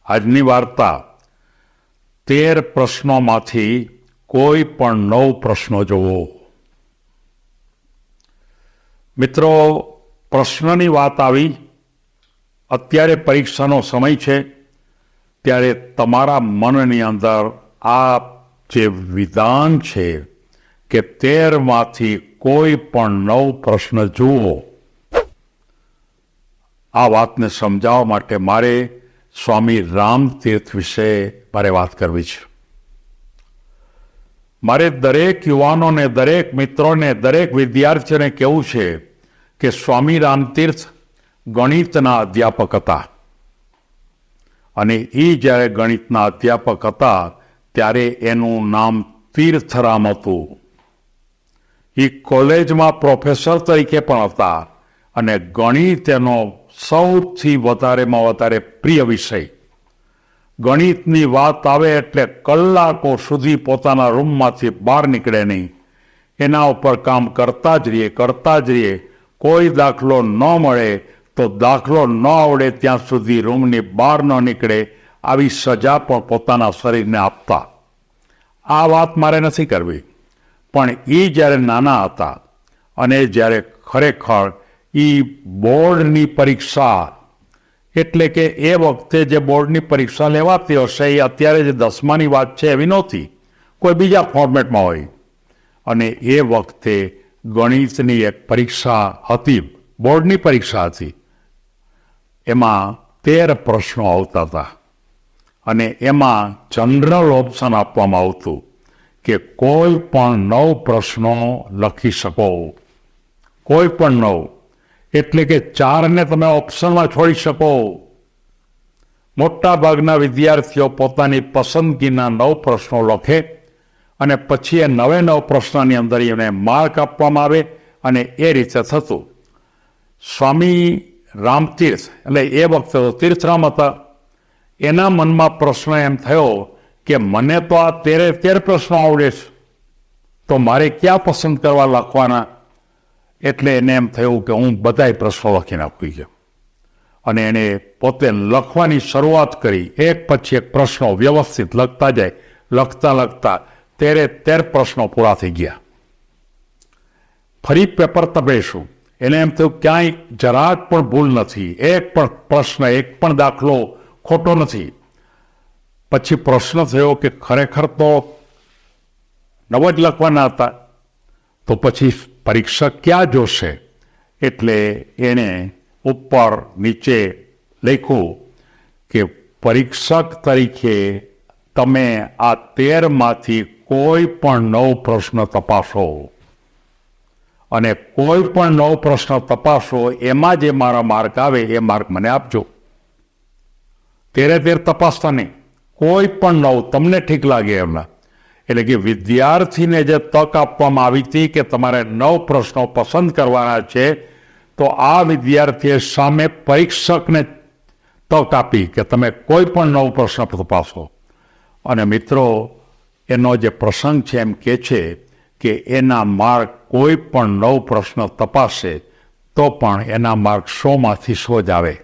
આજની વાર્તા 13 પ્રશ્નોમાંથી કોઈ પણ 9 પ્રશ્નો જોવો. મિત્રો, પ્રશ્નની વાત આવી, અત્યારે પરીક્ષાનો સમય છે, ત્યારે તમારા મનની અંદર આ જે વિધાન છે કે 13માંથી કોઈ પણ 9 પ્રશ્ન જુઓ. આ વાતને સમજાવવા માટે મારે સ્વામી રામતીર્થ વિશે વાત કરવી છે. મારે દરેક યુવાનોને, દરેક મિત્રોને, દરેક વિદ્યાર્થીઓને કહેવું છે કે સ્વામી રામતીર્થ ગણિતના અધ્યાપક હતા અને એ જ્યારે ગણિતના અધ્યાપક હતા ત્યારે એનું નામ તીર્થરામ હતું. એ કોલેજમાં પ્રોફેસર તરીકે પણ હતા અને ગણિત એનો સૌથી વધારેમાં વધારે પ્રિય વિષય. ગણિતની વાત આવે એટલે કલાકો સુધી પોતાના રૂમમાંથી બહાર નીકળે નહીં, એના ઉપર કામ કરતા જ રહીએ. કોઈ દાખલો ન મળે તો દાખલો ન આવડે ત્યાં સુધી રૂમની બહાર ન નીકળે, આવી સજા પણ પોતાના શરીરને આપતા. આ વાત મારે નથી કરવી, પણ એ જ્યારે નાના હતા અને જ્યારે ખરેખર એ બોર્ડની પરીક્ષા, એટલે કે એ વખતે જે બોર્ડની પરીક્ષા લેવાતી હશે એ અત્યારે જે 10માની વાત છે એવી નહોતી, કોઈ બીજા ફોર્મેટમાં હોય. અને એ વખતે ગણિતની એક પરીક્ષા હતી, બોર્ડની પરીક્ષા હતી. એમાં 13 પ્રશ્નો આવતા હતા અને એમાં જનરલ ઓપ્શન આપવામાં આવતું કે કોઈ પણ 9 પ્રશ્નો લખી શકો. કોઈ પણ 9, એટલે કે 4ને તમે ઓપ્શનમાં છોડી શકો. મોટા ભાગના વિદ્યાર્થીઓ પોતાની પસંદગીના 9 પ્રશ્નો લખે અને પછી એ 9 પ્રશ્નની અંદર એને માર્ક આપવામાં આવે અને એ રીતે થતું. સ્વામી રામતીર્થ, એટલે એ વખતે તો તીર્થરામ હતા, એના મનમાં પ્રશ્ન એમ થયો કે મને તો આ 13 પ્રશ્નો આવડે છે, તો મારે ક્યાં પસંદ કરવા લખવાના? એટલે એને એમ થયું કે હું બધાય પ્રશ્નો લખી નાખું છે. અને એને પોતે લખવાની શરૂઆત કરી. એક પછી એક પ્રશ્નો વ્યવસ્થિત લખતા જાય. લખતા 13 પ્રશ્નો પૂરા થઈ ગયા. ફરી પેપર તપેશું. એને એમ થયું ક્યાંય જરાક પણ ભૂલ નથી, એક પણ પ્રશ્ન, એક પણ દાખલો ખોટો નથી. પછી પ્રશ્ન થયો કે ખરેખર તો 9 જ લખવાના હતા, તો પછી પરીક્ષક ક્યાં જોશે? એટલે એણે ઉપર નીચે લખ્યું કે પરીક્ષક તરીકે તમે આ 13માંથી કોઈ પણ 9 પ્રશ્ન તપાસો અને કોઈ પણ 9 પ્રશ્ન તપાસો, એમાં જે મારા માર્ક આવે એ માર્ક મને આપજો. 13 તપાસતા નહીં, કોઈ પણ 9 તમને ઠીક લાગે એમના. એટલે કે વિદ્યાર્થીને જે તક આપવામાં આવી હતી કે તમારે 9 પ્રશ્નો પસંદ કરવાના છે, તો આ વિદ્યાર્થીએ સામે પરીક્ષકને તક આપી કે તમે કોઈ પણ 9 પ્રશ્ન તપાસો. અને મિત્રો, એનો જે પ્રસંગ છે એમ કે છે કે એના માર્ક કોઈ પણ 9 પ્રશ્ન તપાસે તો પણ એના માર્ક 100માંથી 100 જ આવે.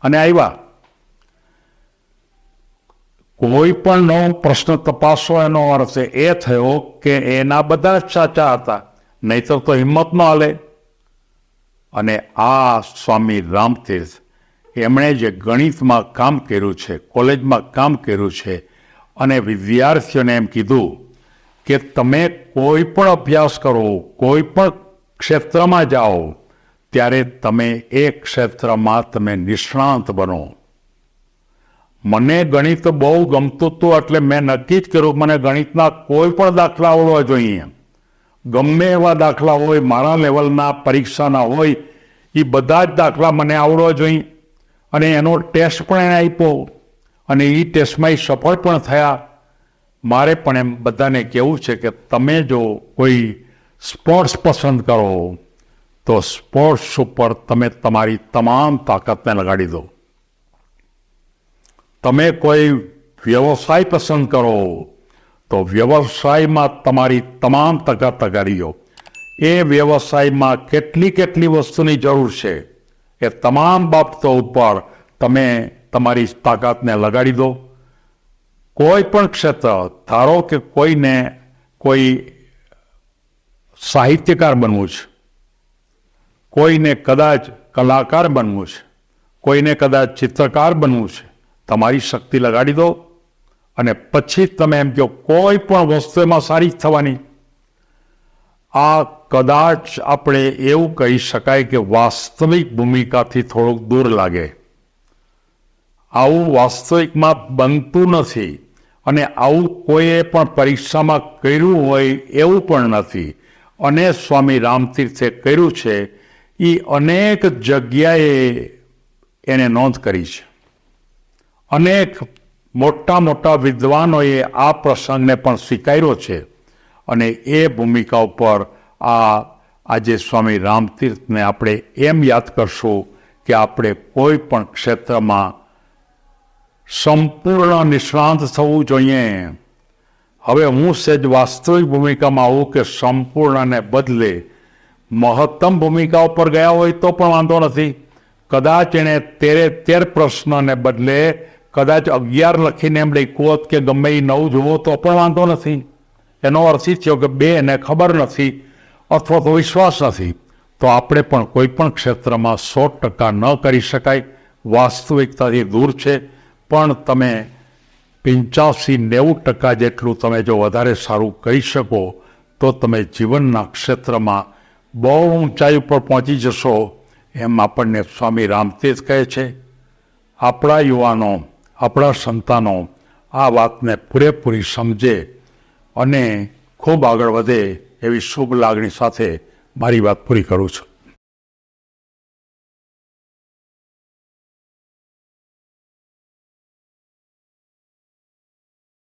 અને આવ્યા. કોઈ પણ 9 પ્રશ્ન તપાસો એનો અર્થ એ થયો કે એના બધા જ સાચા હતા, નહીતર તો હિંમત ન હાલે. અને આ સ્વામી રામતીર્થ, એમણે જે ગણિતમાં કામ કર્યું છે, કોલેજમાં કામ કર્યું છે, અને વિદ્યાર્થીઓને એમ કીધું કે તમે કોઈ પણ અભ્યાસ કરો, કોઈ પણ ક્ષેત્રમાં જાઓ, ત્યારે તમે એ ક્ષેત્રમાં તમે નિષ્ણાંત બનો. મને ગણિત બહુ ગમતું હતું, એટલે મેં નક્કી જ કર્યું મને ગણિતના કોઈ પણ દાખલા આવડવા જોઈએ. ગમે એવા દાખલા હોય, મારા લેવલના પરીક્ષાના હોય, એ બધા જ દાખલા મને આવડવા જોઈએ. અને એનો ટેસ્ટ પણ એને આપ્યો અને એ ટેસ્ટમાં એ સફળ પણ થયા. મારે પણ એમ બધાને કહેવું છે કે તમે જો કોઈ સ્પોર્ટ્સ પસંદ કરો તો સ્પોર્ટ્સ ઉપર તમે તમારી તમામ તાકાતને લગાડી દો. તમે કોઈ વ્યવસાય પસંદ કરો તો વ્યવસાયમાં તમારી તમામ તાકાત લગાડી દો. એ વ્યવસાયમાં કેટલી વસ્તુની જરૂર છે એ તમામ બાબતો ઉપર તમે તમારી તાકાતને લગાડી દો. કોઈ પણ ક્ષેત્ર, ધારો કે કોઈને કોઈ સાહિત્યકાર બનવું છે, કોઈને કદાચ કલાકાર બનવું છે, કોઈને કદાચ ચિત્રકાર બનવું છે, તમારી શક્તિ લગાડી દો અને પછી તમે એમ કહો કોઈ પણ વસ્તુ એમાં સારી જ થવાની. આ કદાચ આપણે એવું કહી શકાય કે વાસ્તવિક ભૂમિકાથી થોડુંક દૂર લાગે. આવું વાસ્તવિકમાં બનતું નથી અને આવું કોઈએ પણ પરીક્ષામાં કર્યું હોય એવું પણ નથી. અને સ્વામી રામતીર્થે કર્યું છે એ અનેક જગ્યાએ એને નોંધ કરી છે. અનેક મોટા મોટા વિદ્વાનોએ આ પ્રસંગને પણ સ્વીકાર્યો છે અને એ ભૂમિકા ઉપર આજે સ્વામી રામતીર્થને આપણે એમ યાદ કરશું કે આપણે કોઈ પણ ક્ષેત્રમાં સંપૂર્ણ નિષ્ણાંત થવું જોઈએ. હવે હું સહેજ વાસ્તવિક ભૂમિકામાં આવું કે સંપૂર્ણને બદલે મહત્તમ ભૂમિકા ઉપર ગયા હોય તો પણ વાંધો નથી. કદાચ એણે 13 પ્રશ્નને બદલે કદાચ 11 લખીને એમ લખ્યું હોત કે ગમે એ 9 જુઓ તો પણ વાંધો નથી. એનો અર્થ એ થયો કે 2 એને ખબર નથી અથવા તો વિશ્વાસ નથી. તો આપણે પણ કોઈ પણ ક્ષેત્રમાં 100% ન કરી શકાય, વાસ્તવિકતાથી દૂર છે. પણ તમે 85-90% જેટલું તમે જો વધારે સારું કરી શકો તો તમે જીવનના ક્ષેત્રમાં બહુ ઊંચાઈ ઉપર પહોંચી જશો, એમ આપણને સ્વામી રામતીર્થ કહે છે. આપણા યુવાનો, આપણા સંતાનો આ વાતને પૂરેપૂરી સમજે અને ખૂબ આગળ વધે એવી શુભ લાગણી સાથે મારી વાત પૂરી કરું છું.